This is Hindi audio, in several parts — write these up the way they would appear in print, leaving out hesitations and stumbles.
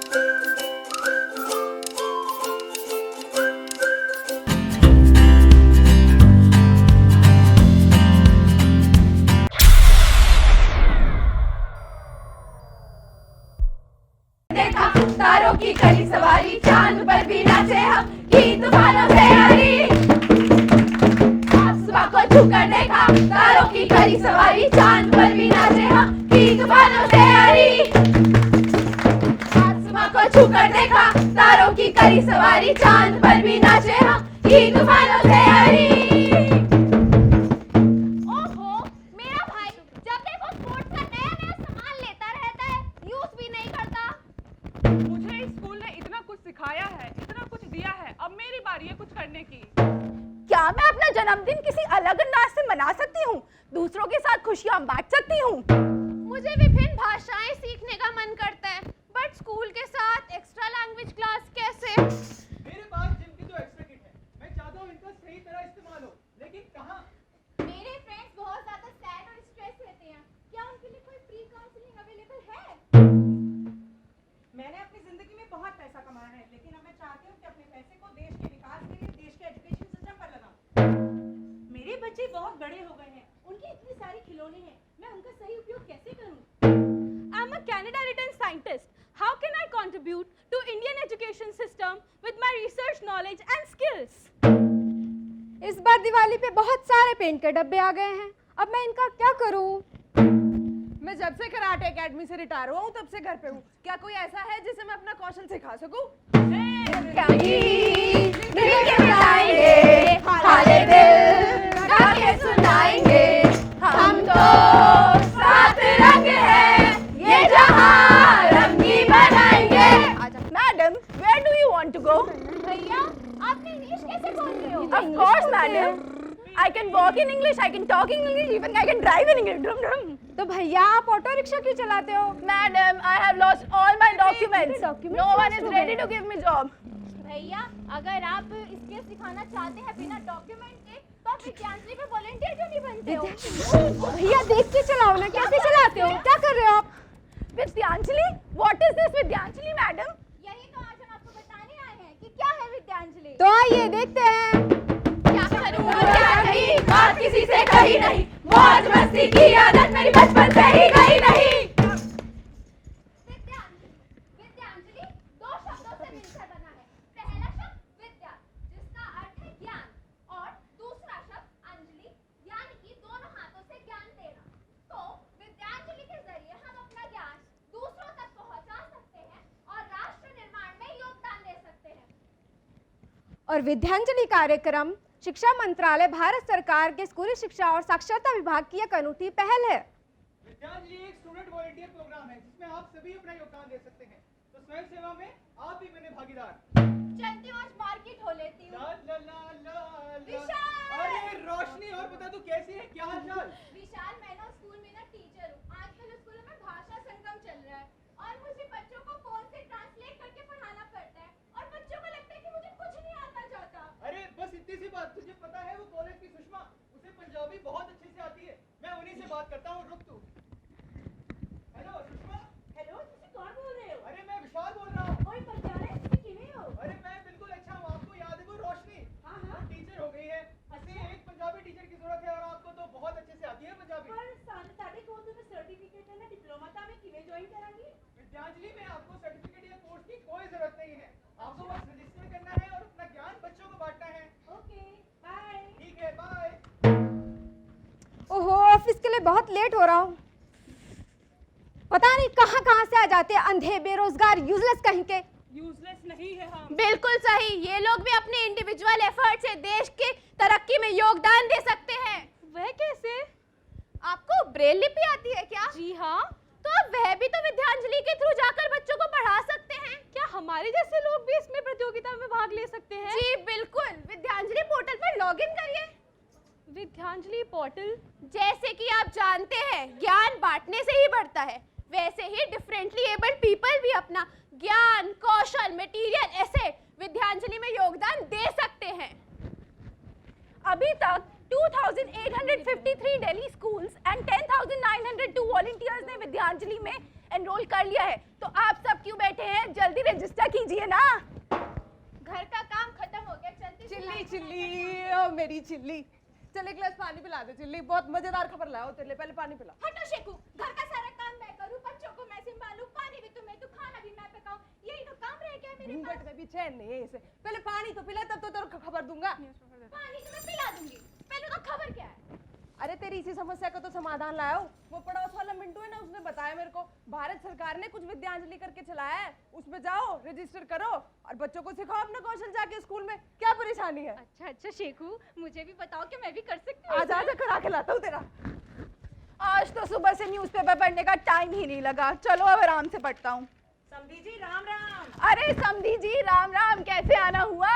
तारों की करी सवारी, चांद पर भी नाचे हम की तूफानों से यारी। आसमां को छूकर देखा, तारों की करी सवारी, चांद पर भी नाचे हम की तूफानों से यारी। आसमां को छूकर देखा, तारों की करी सवारी, चांद पर भी नाचे हम की तूफानों से यारी। क्या मैं अपना जन्मदिन किसी अलग अंदाज से मना सकती हूँ? दूसरों के साथ खुशियाँ बांट सकती हूँ? मुझे विभिन्न भाषाएं सीखने का मन करता है, बट स्कूल के साथ एक्स्ट्रा लैंग्वेज क्लास कैसे? मेरे पास जिम की तो एक्स्ट्रा किट है, मैं चाहता हूँ इनका सही तरह इस्तेमाल हो, लेकिन कहाँ? मेरे फ्रेंड्स बहुत ज्यादा सैड और स्ट्रेस रहते हैं, क्या उनके लिए कोई फ्री काउंसलिंग अवेलेबल है? मैंने अपनी जिंदगी में बहुत पैसा कमाया है, लेकिन अब मैं चाहती हूँ कि अपने पैसे को देश के विकास के लिए, देश के एजुकेशन सिस्टम पर लगाऊं। मेरे बच्चे बहुत बड़े हो गए हैं, उनकी इतनी सारी खिलौने हैं, मैं उनका सही उपयोग कैसे करूं? I am a Canada written scientist. How can I contribute to Indian education system with my research knowledge and skills? इस बार दिवाली पे बहुत सारे पेंट के डब्बे आ गए हैं, अब मैं इनका क्या करूं? मैं जब से कराटे एकेडमी से रिटायर हुआ हूँ तब से घर पे हूँ। क्या कोई ऐसा है जिसे मैं अपना कौशल सिखा सकूं? हाले दिल गा के सुनाएंगे, हम तो सात रंग हैं, ये जहां रंगी बनाएंगे। Madam, where do you want to go? भैया, आपने इंग्लिश कैसे बोल रहे हो? Of course, madam. I can walk in English, I can talk in English, even I can drive in English. Drum drum. तो भैया आप ऑटो रिक्शा क्यों चलाते हो? Madam, I have lost all my documents. No one is ready to give me job. भैया, अगर आप इसके सिखाना चाहते हैं बिना डॉक्यूमेंट के, तो आप विद्यांजलि में वॉलंटियर क्यों नहीं बनते हो? भैया देख के चलाओ ना, कैसे चलाते हो? क्या कर रहे हो आप? Vidyanjali? What is this Vidyanjali, madam? यही तो आज हम आपको बताने आए हैं कि क्या है विद्यांजलि। तो आइए देखते हैं। क्या करूँ क्या नहीं, बात किसी से कही नहीं, मौज मस्ती की आदत मेरी बचपन से ही गई नहीं। विद्यांजलि दो शब्दों से मिलकर बना है। पहला शब्द विद्या, जिसका अर्थ है ज्ञान, और दूसरा शब्द अंजलि, यानी कि दोनों हाथों से ज्ञान देना। तो विद्यांजलि के जरिए हम अपना ज्ञान दूसरों तक पहुंचा सकते हैं और राष्ट्र निर्माण में योगदान दे सकते हैं। और विद्यांजलि कार्यक्रम शिक्षा मंत्रालय, भारत सरकार के स्कूली शिक्षा और साक्षरता विभाग की एक अनूठी पहल है। विद्यांजलि एक स्टूडेंट वॉलंटियर प्रोग्राम है जिसमें आप सभी अपना योगदान दे सकते हैं, तो स्वयं सेवा में आप भी बने भागीदार। चलती हूँ, आज मार्केट हो लेती हूँ। ला ला ला ला ला। विशाल! अरे रोशनी, और बता तू कैसी है, क्या हाल चाल? विशाल, मैं ना स्कूल में ना टीचर हूँ। आजकल स्कूल में भाषा संगम चल रहा है और मुझे बच्चों को फोन से ट्रांसलेट करके पढ़ाना पड़ता है और बच्चों को लगता है कि मुझे कुछ नहीं आता जाता। अरे बस इतनी सी बात, तुझे पता है वो कॉलेज की सुषमा, उसे पंजाबी बहुत अच्छे से आती है, मैं उन्हीं से बात करता हूँ, रुक तू। हेलो सुषमा। हेलो, तुम कौन बोल रहे हो? अरे मैं विशाल बोल रहा हूँ। ओए पंजाबी, तुम किਵੇਂ हो? अरे मैं बिल्कुल अच्छा हूँ, आपको याद है वो रोशनी? हाँ वो टीचर हो गई है, उसे एक पंजाबी टीचर की जरूरत है और आपको तो बहुत अच्छे से आती है पंजाबी। पर साढ़े को तुम्हें सर्टिफिकेट है ना डिप्लोमा का, मैं किਵੇਂ ज्वाइन करांगी? विद्यांजलि में आपको सर्टिफिकेट या कोर्स की कोई जरूरत नहीं है, आपको बस रजिस्टर करना है और अपना ज्ञान बच्चों को बांटना है। Okay, bye. ठीक है, बाय। ओहो, ऑफिस के लिए बहुत लेट हो रहा हूँ। पता नहीं कहाँ से आ जाते हैं अंधे, बेरोजगार, यूजलेस कहीं के। यूजलेस नहीं है हम। बिल्कुल सही, ये लोग भी अपने इंडिविजुअल एफर्ट से देश की तरक्की में योगदान दे सकते हैं। वह कैसे? आपको ब्रेल लिपि आती है क्या? जी हाँ। तो अब वह भी तो विद्यांजलि के थ्रू जाकर बच्चों को पढ़ा सकते हैं। क्या हमारे जैसे लोग भी इसमें प्रतियोगिता में भाग ले सकते हैं? जी बिल्कुल, विद्यांजलि पोर्टल पर लॉगिन करिए। विद्यांजलि पोर्टल? जैसे कि आप जानते हैं, ज्ञान बांटने से ही बढ़ता है, वैसे ही डिफरेंटली एबल्ड पीपल भी अपना ज्ञान, कौशल, मटेरियल, एसेट विद्यांजलि में योगदान दे सकते हैं। अभी तक 2,853 दिल्ली स्कूल्स एंड 10,902 वॉलंटियर्स ने विद्यांजलि में एनरोल कर लिया है, तो आप सब क्यों बैठे हैं? जल्दी मेरी चिल्ली, चल एक गिलास पानी पिला दे चिल्ली, बहुत मजेदार खबर लाओ तेरे लिए, पहले पानी पिला। हटो शेखू, घर का सारा काम मैं करूं, बच्चों को मैं संभालूं, पानी भी तुम्हें दूं, खाना भी मैं पकाऊं, यही तो काम रह गया मेरे पास। घूंघट में भी चैन नहीं है इसे, पहले पानी तो पिला तब तो तेरे को खबर दूंगा। पानी तो मैं पिला दूंगी, पहले तो खबर क्या है? अरे तेरी इसी समस्या का तो समाधान लाया हूँ। वो पड़ोस वाला मिंटू है ना, उसने बताया मेरे को भारत सरकार ने कुछ विद्यांजलि करके चलाया है, उसमें जाओ रजिस्टर करो और बच्चों को सिखाओ अपना कौशल जाके स्कूल में। क्या परेशानी है? अच्छा अच्छा शेखू, मुझे भी बताओ कि मैं भी कर सकती हूँ। आजा आजा करा के लाता हूँ तेरा। आज तो सुबह से न्यूज़पेपर पढ़ने का टाइम ही नहीं लगा, चलो अब आराम से पढ़ता हूँ। समधी जी राम राम। अरे समधी जी राम राम, कैसे आना हुआ?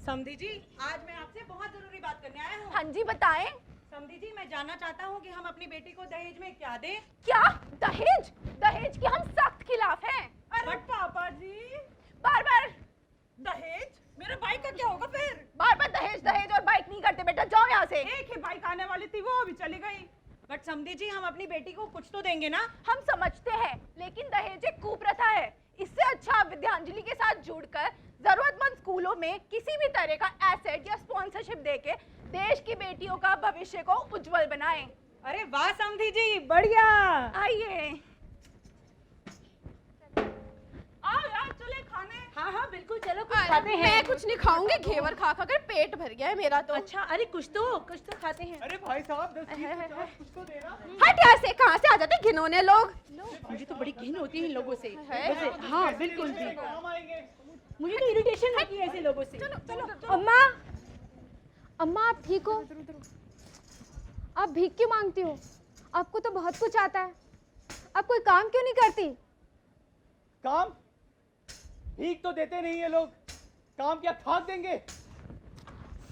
समधी जी आज मैं आपसे बहुत जरूरी बात करने आया हूँ। हाँ जी बताएं। समधी जी मैं जानना चाहता हूँ कि हम अपनी बेटी को दहेज में क्या दें। क्या दहेज? दहेज के हम सख्त खिलाफ हैं। बट पापा जी बार बार दहेज, मेरे भाई का क्या होगा फिर? बार बार दहेज दहेज और बाइक नहीं करते बेटा, जाओ यहाँ से। एक ही बाइक आने वाली थी, वो भी चली गई। बट समधी जी हम अपनी बेटी को कुछ तो देंगे ना। हम समझते हैं, लेकिन दहेज एक कुप्रथा है। इससे अच्छा विद्यांजलि के साथ जुड़कर जरूरतमंद स्कूलों में किसी भी तरह का एसेट या स्पॉन्सरशिप देके देश की बेटियों का भविष्य को उज्जवल बनाएं। अरे वाह समधी जी, बढ़िया। आइए। आओ यार चले खाने। हाँ हाँ बिल्कुल चलो, कुछ खाते खाते हैं। मैं कुछ नहीं खाऊंगी, घेवर खा खा कर पेट भर गया है मेरा तो। अच्छा अरे कुछ तो खाते हैं। अरे भाई साहब 10-20 50 कुछ तो देना। हट यहाँ से, कहाँ से आ जाते घिनौने लोग। मुझे तो बड़ी घिन होती है इन लोगों से। है? हाँ बिल्कुल भी, काम आएंगे। मुझे तो इरिटेशन होती है ऐसे लोगों से। अम्मा, अम्मा आप ठीक हो? आप भीख क्यों मांगती हो? आपको तो बहुत कुछ आता है, आप कोई काम क्यों नहीं करती? काम भीख तो देते नहीं है लोग, काम क्या खाक देंगे?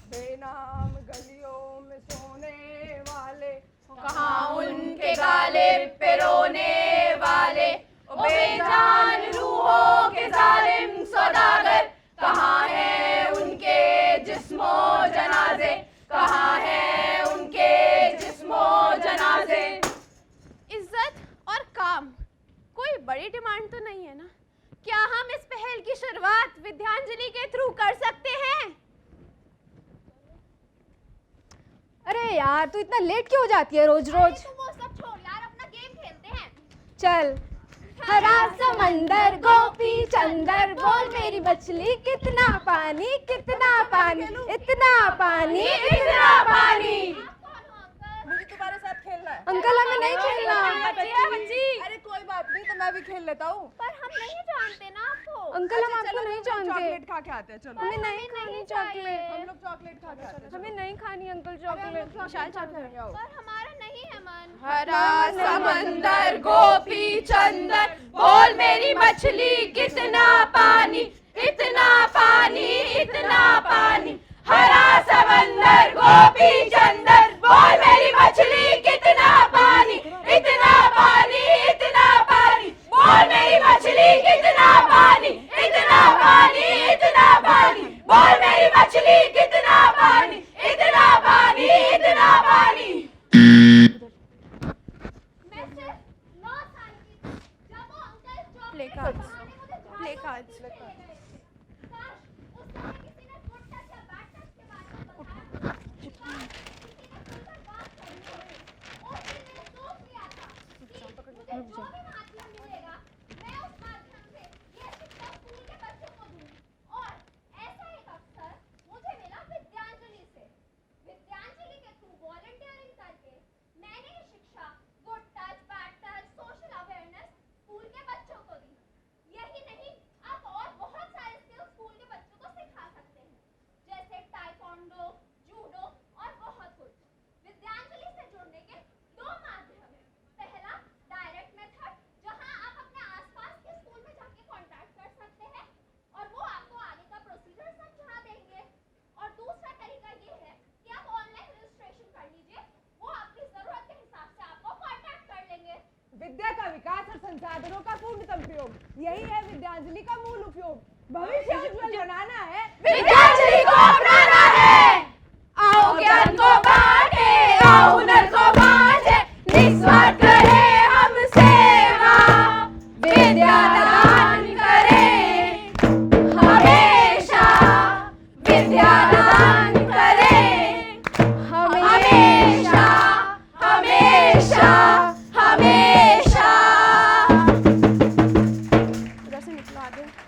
बेनाम गलियों में सोने वाले, कहाँ उनके गाले पे रोने वाले, ओ बेजान रूहों के जालिम सौदागर, कहाँ है उनके जिस्मो जनाजे, कहाँ है उनके जिस्मो जनाजे। इज्जत और काम, कोई बड़ी डिमांड तो नहीं है ना? क्या हम इस पहल की शुरुआत विद्यांजलि के थ्रू कर सकते हैं? अरे यार तू इतना लेट क्यों हो जाती है रोज रोज? तुम वो सब छोड़ यार, अपना गेम खेलते हैं। चल। हरा समंदर गोपी चंदर, बोल मेरी मछली कितना पानी, कितना पानी, इतना पानी, इतना पानी। आप कौन हो अंकल? मुझे तुम्हारे साथ खेलना है। अंकल हमें नहीं खेलना। अरे कोई बात नहीं, तो मैं भी खेल लेता हूँ। पर हम नहीं जानते ना आपको। अंकल हम अच्छा, आपको चलो, नहीं हम जानते। चॉकलेट खा के आते हैं, चलो। हमें नहीं खानी चॉकलेट। हम लोग चॉकलेट खा के आते हैं। हमें नहीं खानी अंकल अरे हम चॉकलेट। लोग चॉकलेट खा के आएंगे, आओ। पर हमारा नहीं है मन। हरा समंदर गोपी चंदर, बोल मेरी मछली कितना पानी, इतना पानी, इतना पानी। हरा समंदर गोपी चंदर, बोल मेरी मछली कितना पानी, इतना पानी, इतना पानी। बोल मेरी मछली कितना पानी, इतना पानी, इतना पानी। बोल मेरी मछली कितना पानी, इतना पानी, इतना पानी। मैं सिर्फ 9 साल की थी जब वो अंकल प्ले चॉकलेट कार्ड्स, खाने मुझे प्ले झाड़ू कार्ड्स, से ले गए थे। काश उस समय किसी ने गुड टच या बैड टच के बारे में बताया। काश किसी ने खुलकर बात करी होती। उस दिन मैंने सोच लिया था कि मुझे जो भी माध्यम मिलेगा, मैं उस माध्यम से ये शिक्षा स्कूल के बच्चों को दूंगी। और ऐसा एक अवसर मुझे मिला विद्यांजलि से। विद्यांजलि के थ्रू वॉलंटियरिंग करके मैंने ये शिक्षा good touch, bad touch, social awareness school के बच्चों को दी। यही नहीं, आप और बहुत सारे स्किल्स स्कूल के बच्चों को सिखा सकते हैं, जैसे टाइकोंडो, जूडो और बहुत कुछ। विद्यांजलि से जुड़ने के 2 माध्यम हैं। पहला डायरेक्ट मेथड, जहां आप अपने आसपास के स्कूल में जाके कांटेक्ट कर सकते हैं और वो आपको आगे का प्रोसीजर समझा देंगे। और दूसरा तरीका ये है कि आप ऑनलाइन रजिस्ट्रेशन कर लीजिए, वो आपकी जरूरत के हिसाब से आपको कांटेक्ट कर लेंगे। विद्या का विकास और संसाधनों का पूर्णतम प्रयोग, यही है विद्यांजलि का मूल उपयोग। भविष्य उज्जवल बनाना है, विद्यांजलि को अपनाना है। आओ ज्ञान को बांटे, आओ हुनर को बांटे, निस्वार्थ करें हम सेवा, विद्या दान करें हमेशा, विद्या दान करें बता दूं